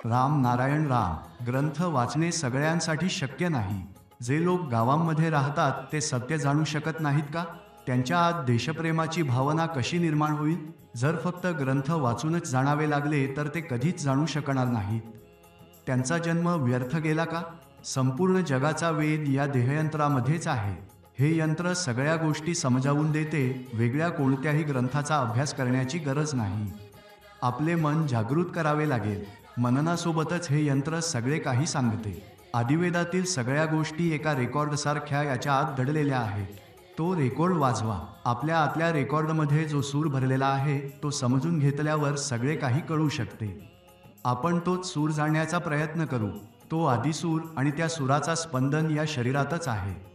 राम नारायण राम ग्रंथ वाचणे सगळ्यांसाठी शक्य नाही. जे लोक गावांमध्ये राहतात ते सत्य जाणू शकत नाहीत का? त्यांच्या आत देशप्रेमाची भावना कशी निर्माण होईल? जर फक्त ग्रंथ वाचूनच जाणावे लागले तर ते कधीच जाणू शकणार नाहीत. त्यांचा जन्म व्यर्थ गेला का? संपूर्ण जगाचा वेध या देहयंत्रामध्येच आहे. हे यंत्र सगळ्या गोष्टी समजावून देते. वेगळ्या कोणत्याही ग्रंथाचा अभ्यास करण्याची गरज नाही. आपले मन जागृत करावे लागेल. मननासोबतच हे यंत्र सगळे काही सांगते. आदिवेदातील सगळ्या गोष्टी एका रेकॉर्डसारख्या याच्या आत दडलेल्या आहेत. तो रेकॉर्ड वाजवा. आपल्या आतल्या रेकॉर्डमध्ये जो सूर भरलेला आहे तो समजून घेतल्यावर सगळे काही कळू शकते. आपण तोच सूर जाणण्याचा प्रयत्न करू. तो आदिसूर आणि त्या सुराचा स्पंदन या शरीरातच आहे.